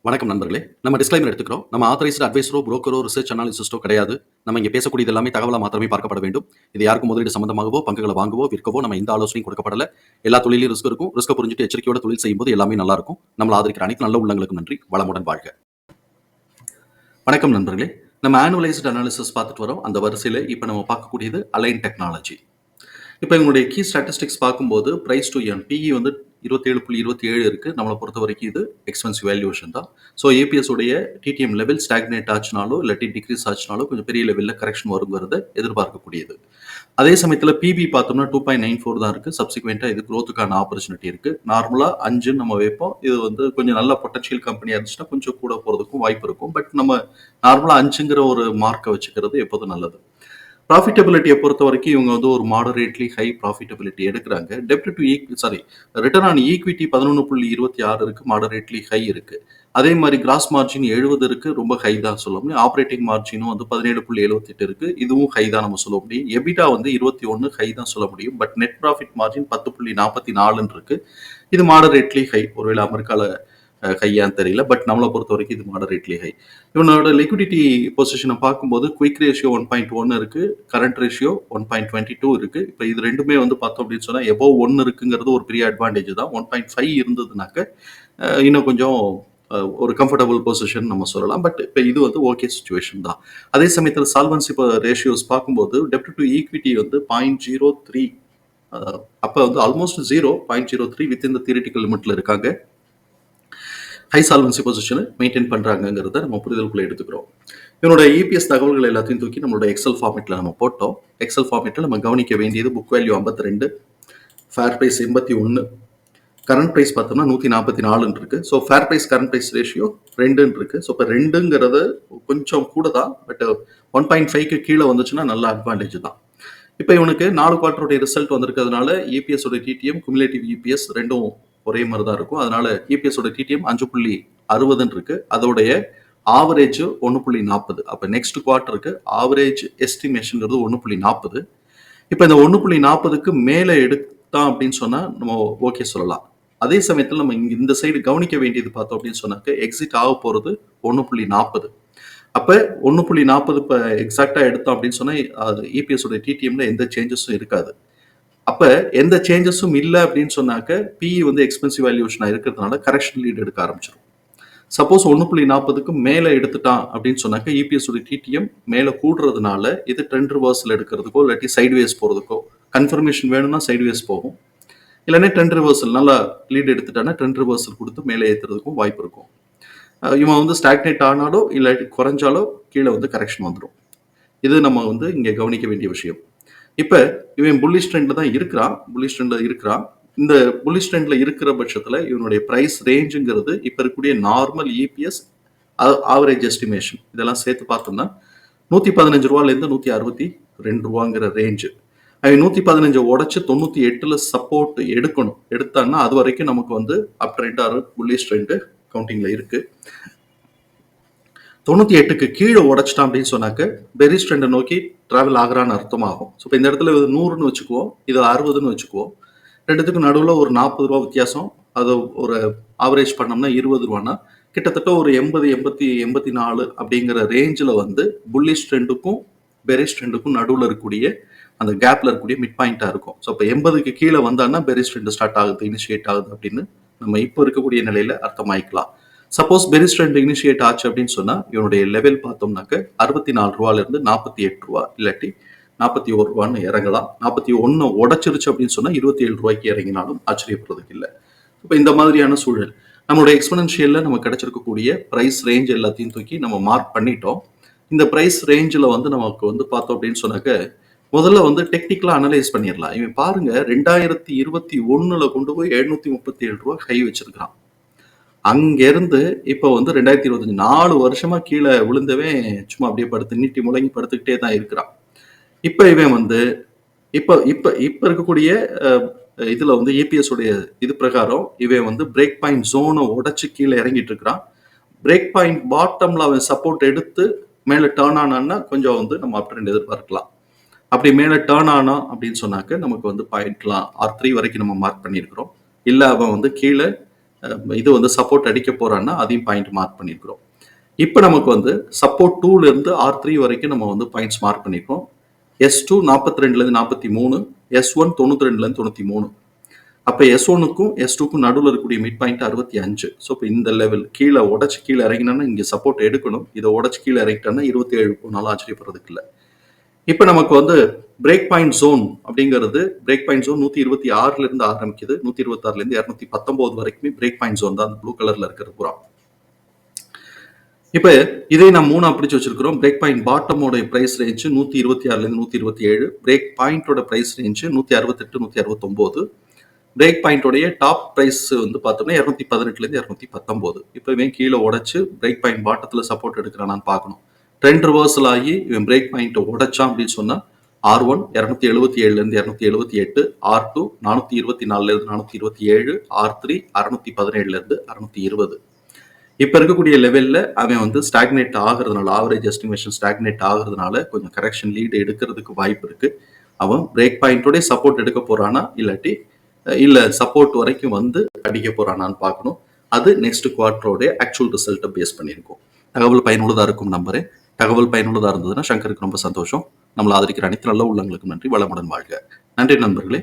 வணக்கம் நண்பர்களே. நம்ம டிஸ்க்ளைமர் எடுத்துக்கிறோம். நம்ம ஆத்தரைஸ்டு அட்வைசரோ, புரோக்கரோ, ரிசர்ச் அனாலிசிஸ்டோ கிடையாது. நம்ம இங்க பேசக்கூடியது எல்லாமே தகவலா மாத்திரமே பார்க்கப்பட வேண்டும். இது யாருக்கும் முதலீடு சம்பந்தமாகவோ, பங்குகள வாங்கவோ, விற்கவோ நம்ம எந்த ஆலோசனையும் கொடுக்கப்படல. எல்லா தொழில்லயும் ரிஸ்க் இருக்கும். ரிஸ்க்க புரிஞ்சுட்டு எச்சரிக்கையோட தொழில் செய்யும்போது எல்லாமே நல்லா இருக்கும். நம்மள ஆதரிக்கிற அனைத்து நல்ல உள்ளங்களுக்கும் நன்றி. வளமுடன் வாழ்க. வணக்கம் நண்பர்களே. நம்ம ஆனுவலைஸ்டு அனாலிசிஸ் பார்த்துட்டு வரோம். அந்த வரிசையில இப்ப நம்ம பார்க்கக்கூடியது அலைன் டெக்னாலஜி. இப்ப இவங்களுடைய கீ ஸ்டாட்டிஸ்டிக்ஸ் பார்க்கும்போது பிரைஸ் டு ஏர்ன் பிஇ வந்து 27.27 இருக்கு. நம்மளை பொறுத்த வரைக்கும் இது எக்ஸ்பென்சிவ் வேல்யூவேஷன் தான். ஸோ ஏபிஎஸ் உடைய டிடிஎம் லெவல் ஸ்டாக்னேட் ஆச்சுனாலோ இல்லாட்டி டிக்ரீஸ் ஆச்சுனாலோ கொஞ்சம் பெரிய லெவலில் கரெக்ஷன் வருங்கிறத எதிர்பார்க்கக்கூடியது. அதே சமயத்தில் பிபி பார்த்தோம்னா 2.94 தான் இருக்கு. சப்சிக்வெண்ட்டாக இது க்ரோத்துக்கான ஆப்பர்ச்சுனிட்டி இருக்கு. நார்மலாக 5 நம்ம வைப்போம். இது வந்து கொஞ்சம் நல்ல பொட்டன்ஷியல் கம்பெனியாக இருந்துச்சுன்னா கொஞ்சம் கூட போகிறதுக்கும் வாய்ப்பு இருக்கும். பட் நம்ம நார்மலாக 5ங்கிற ஒரு மார்க்கை வச்சுக்கிறது எப்போதும் நல்லது. ப்ராஃபிட்டபிலிட்டியை பொறுத்த வரைக்கும் இவங்க வந்து ஒரு மாடரேட்லி ஹை ப்ராஃபிட்டபிலிட்டி எடுக்கிறாங்க. டெப்ட் டு ரிட்டர்ன் ஆன் ஈக்விட்டி 11.26 இருக்கு, மாடரேட்லி ஹை இருக்கு. அதே மாதிரி கிராஸ் மார்ஜின் 70 இருக்கு, ரொம்ப ஹை தான் சொல்ல முடியும். ஆப்ரேட்டிங் மார்ஜினும் வந்து 17.78 இருக்கு, இதுவும் ஹை தான் நம்ம சொல்ல முடியும். எபிட்டா வந்து 21 ஹை தான் சொல்ல முடியும். பட் நெட் ப்ராஃபிட் மார்ஜின் 10.44 இருக்கு, இது மாடரேட்லி ஹை. ஒருவேளை அமெரிக்கால ஹையான்னு தெரியல, பட் நம்மளை பொறுத்த வரைக்கும் இது மாடரேட்லி ஹை. இவனோட லிக்விடிட்டி பொசிஷனை பார்க்கும்போது குயிக் ரேஷியோ 1.1 இருக்கு, கரண்ட் ரேஷியோ 1.22 இருக்கு. இப்போ இது ரெண்டுமே வந்து பார்த்தோம் அப்படின்னு சொன்னா எபோவ் 1 இருக்குங்கிறது ஒரு பெரிய அட்வான்டேஜ் தான். 1.5 இருந்ததுனாக்க இன்னும் கொஞ்சம் ஒரு கம்ஃபர்டபுள் பொசிஷன் நம்ம சொல்லலாம். பட் இப்போ இது வந்து ஓகே சுச்சுவேஷன் தான். அதே சமயத்தில் சால்வன்சி இப்போ ரேஷியோஸ் பார்க்கும்போது டெப்ட் டு ஈக்விட்டி வந்து 0.03, அப்போ வந்து ஆல்மோஸ்ட் 0.03 வித் இந்த தியரிட்டிக்கல் லிமிட்ல இருக்காங்க. ஹை சால்வன்சி பொசிஷனை மெயின்டைன் பண்ணுறாங்கிறத நம்ம புரிதலுக்குள்ளே எடுத்துக்கிறோம். இவனோட இபிஎஸ் தகவல்கள் எல்லாத்தையும் தூக்கி நம்மளோட எக்ஸல் ஃபார்மேட்டில் நம்ம போட்டோம். எக்ஸல் ஃபார்மேட்டில் நம்ம கவனிக்க வேண்டியது book value 52, fair price 81, current price பார்த்தோம்னா 144 இருக்கு. So fair price current price ratio 2 இருக்கு. ஸோ இப்போ 2ங்கிறது கொஞ்சம் கூட தான், பட் 1.5க்கு கீழே வந்துச்சுன்னா நல்ல அட்வான்டேஜ் தான். இப்போ இவனுக்கு 4 குவார்ட்டருடைய ரிசல்ட் வந்திருக்கிறதுனால இபிஎஸோட டிடிஎம் குமுலேட்டிவ் இபிஎஸ் ரெண்டும் ஒரே மாதிரி தான் இருக்கும். அதனால இபிஎஸோட டிடிஎம் 5.60 இருக்கு. அதோடைய ஆவரேஜ் 1.40. அப்போ நெக்ஸ்ட் குவார்ட்டருக்கு ஆவரேஜ் எஸ்டிமேஷன்ங்கிறது 1.40. இப்போ இந்த 1.40க்கு மேலே எடுத்தான் அப்படின்னு சொன்னா நம்ம ஓகே சொல்லலாம். அதே சமயத்தில் நம்ம இந்த சைடு கவனிக்க வேண்டியது பார்த்தோம் அப்படின்னு சொன்னாக்க எக்ஸிட் ஆக போறது 1.40. அப்போ 1.40 இப்போ எக்ஸாக்டா எடுத்தோம் அப்படின்னு சொன்னா இபிஎஸோட டிடிஎம்ல எந்த சேஞ்சஸும் இருக்காது. அப்ப எந்த சேஞ்சஸும் இல்லை அப்படின்னு சொன்னாக்க பிஇ வந்து எக்ஸ்பென்சிவ் வேல்யூஷனா இருக்கிறதுனால கரெக்ஷன் லீட் எடுக்க ஆரம்பிச்சிடும். சப்போஸ் 1.40க்கு மேலே எடுத்துட்டான் அப்படின்னு சொன்னாக்க இபிஎஸ் டிடிஎம் மேலே கூடுறதுனால இது ட்ரெண்ட் ரிவர்சல் எடுக்கிறதுக்கோ இல்லாட்டி சைட்வேஸ் போகிறதுக்கோ, கன்ஃபர்மேஷன் வேணும்னா சைட்வேஸ் போகும், இல்லைன்னா ட்ரெண்ட் ரிவர்சல் நல்லா லீட் எடுத்துட்டானா ட்ரெண்ட் ரிவர்சல் கொடுத்து மேலே ஏற்றுறதுக்கும் வாய்ப்பு இருக்கும். இவன் வந்து ஸ்டாக்னேட் ஆனாலோ இல்லாட்டி குறைஞ்சாலோ கீழே வந்து கரெக்ஷன் வந்துடும். இது நம்ம வந்து இங்கே கவனிக்க வேண்டிய விஷயம். இப்போ இவன் புல்லிஷ் ட்ரெண்ட்ல தான் இருக்கிறான். இந்த புல்லிஷ் ட்ரெண்ட்ல இருக்கிற பட்சத்தில் இவனுடைய பிரைஸ் ரேஞ்சுங்கிறது இப்போ இருக்கக்கூடிய நார்மல் இபிஎஸ் ஆவரேஜ் எஸ்டிமேஷன் இதெல்லாம் சேர்த்து பார்த்தோம்னா 115 ரூபாயிலேருந்து 162 ரூபாங்கிற ரேஞ்சு. அவன் 115 உடச்சு 98ல் சப்போர்ட் எடுத்தான்னா அது வரைக்கும் நமக்கு வந்து அப் ட்ரெண்ட் ஆர் புல்லிஷ் ட்ரெண்ட் கவுண்டிங்ல இருக்கு. 98க்கு கீழே உடைச்சிட்டான் அப்படின்னு சொன்னாக்க பெரிஸ் ட்ரெண்டை நோக்கி டிராவல் ஆகிறான்னு அர்த்தமாகும். ஸோ இப்போ இந்த இடத்துல 100ன்னு வச்சுக்குவோம், இது 60ன்னு வச்சுக்குவோம். ரெண்டுத்துக்கும் நடுவில் ஒரு 40 ரூபா வித்தியாசம். அதை ஒரு ஆவரேஜ் பண்ணோம்னா 20 ரூபான்னா கிட்டத்தட்ட ஒரு 80, 84 அப்படிங்கிற ரேஞ்சில் வந்து புல்லிஷ் ட்ரெண்டுக்கும் பெரிஸ் ட்ரெண்டுக்கும் நடுவில் இருக்கக்கூடிய அந்த கேப்ல இருக்கக்கூடிய மிட் பாயிண்டா இருக்கும். ஸோ இப்போ 80க்கு கீழே வந்தான்னா பெரிஸ் ட்ரெண்ட் ஸ்டார்ட் ஆகுது, இனிஷியேட் ஆகுது அப்படின்னு நம்ம இப்போ இருக்கக்கூடிய நிலையில அர்த்தமாயிக்கலாம். சப்போஸ் பெரிஸ் ட்ரெண்ட் இனிஷியேட் ஆச்சு அப்படின்னு சொன்னா இவனுடைய லெவல் பார்த்தோம்னாக்க 64 ரூபாயிலிருந்து 48 ரூபா இல்லாட்டி 41 ரூபான்னு இறங்கலாம். 41 உடைச்சிருச்சு அப்படின்னு சொன்னா 27 ரூபாய்க்கு இறங்கினாலும் ஆச்சரியப்படுறதுக்கு இல்லை. இப்போ இந்த மாதிரியான சூழல் நம்மளுடைய எக்ஸ்பனன்ஷியல்ல நம்ம கிடைச்சிருக்கக்கூடிய பிரைஸ் ரேஞ்ச் எல்லாத்தையும் தூக்கி நம்ம மார்க் பண்ணிட்டோம். இந்த பிரைஸ் ரேஞ்சில் வந்து நமக்கு வந்து பார்த்தோம் அப்படின்னு சொன்னாக்க முதல்ல வந்து டெக்னிக்கலா அனலைஸ் பண்ணிடலாம். இவன் பாருங்க 2021 கொண்டு போய் 737 ரூபா ஹை வச்சிருக்கான். அங்கிருந்து இப்போ வந்து 2025 4 வருஷமா கீழே விழுந்தவன் சும்மா அப்படியே படுத்து நீட்டி முழங்கி படுத்துக்கிட்டே தான் இருக்கிறான். இப்போ இவன் வந்து இப்போ இப்போ இப்போ இருக்கக்கூடிய இதுல வந்து ஏபிஎஸ் உடைய இது பிரகாரம் இவன் வந்து பிரேக் பாயிண்ட் ஜோனை உடைச்சு கீழே இறங்கிட்டு இருக்கிறான். பிரேக் பாயிண்ட் பாட்டம்ல அவன் சப்போர்ட் எடுத்து மேலே டேர்ன் ஆனான்னா கொஞ்சம் வந்து நம்ம அப் ட்ரெண்ட் எதிர்பார்க்கலாம். அப்படி மேலே டேர்ன் ஆனா அப்படின்னு சொன்னாக்க நமக்கு வந்து பாயிண்ட்லாம் R3 வரைக்கும் நம்ம மார்க் பண்ணியிருக்கிறோம். இல்லை அவன் வந்து கீழே இது வந்து சப்போர்ட் அடிக்க போறான்னா அதையும் பாயிண்ட் மார்க் பண்ணியிருக்கிறோம். இப்போ நமக்கு வந்து சப்போர்ட் 2ல இருந்து R3 வரைக்கும் நம்ம வந்து பாயிண்ட்ஸ் மார்க் பண்ணியிருக்கோம். S2 42லேருந்து 43, S1 92லேருந்து 93. அப்போ S1க்கும் S2க்கும் நடுவில் இருக்கக்கூடிய மிட் பாயிண்ட் 65. ஸோ இப்போ இந்த லெவல் கீழே உடச்சி கீழே இறங்கினோன்னா இங்கே சப்போர்ட் எடுக்கணும். இதை உடச்சி கீழே இறங்கிட்டோன்னா 27 போனாலும் ஆச்சரியப்படுறதுக்கு இல்லை. இப்போ நமக்கு வந்து பிரேக் பாயிண்ட் ஜோன் அப்படிங்கிறது பிரேக் பாயிண்ட் ஜோன் 126லேருந்து ஆரம்பிக்குது. 126லேருந்து 219 வரைக்குமே பிரேக் பாயிண்ட் ஜோன் தான் அந்த ப்ளூ கலரில் இருக்கிற பூரா. இப்போ இதை நாம் 3 பிடிச்சு வச்சிருக்கிறோம். Break point பாட்டமோட price range 126லேருந்து 127, break பாயிண்டோட price range 168, 169, break பாயிண்டோடைய top price வந்து பார்த்தோம்னா 218லேருந்து 219. இப்போ இவன் கீழே உடைச்சு பிரேக் பாயிண்ட் பாட்டத்தில் சப்போர்ட் எடுக்கிறானான்னு பார்க்கணும். ட்ரெண்ட் ரிவர்சல் ஆகி இவன் பிரேக் பாயிண்ட்டை உடைச்சான் அப்படின்னு சொன்னால் R1 277லேருந்து 278, R2 424லேருந்து 427, R3 617லேருந்து 620. இப்போ இருக்கக்கூடிய லெவலில் அவன் வந்து ஸ்டாக்னேட் ஆகிறதுனால, ஆவரேஜ் எஸ்டிமேஷன் ஸ்டாக்னேட் ஆகிறதுனால கொஞ்சம் கரெக்ஷன் லீடு எடுக்கிறதுக்கு வாய்ப்பு இருக்குது. அவன் பிரேக் பாயிண்டோடைய சப்போர்ட் எடுக்க போகிறானா இல்லாட்டி இல்லை சப்போர்ட் வரைக்கும் வந்து அடிக்க போகிறானான்னு பார்க்கணும். அது நெக்ஸ்ட் குவார்ட்டரோடைய ஆக்சுவல் ரிசல்ட்டை பேஸ் பண்ணியிருக்கோம். தகவல் பயனுள்ளதாக இருக்கும் நம்புறேன். தகவல் பயனுள்ளதாக இருந்ததுன்னா சங்கருக்கு ரொம்ப சந்தோஷம். நம்மளை ஆதரிக்கிற அனைத்து நல்ல உள்ளங்களுக்கும் நன்றி. வளமுடன் வாழ்க. நன்றி நண்பர்களே.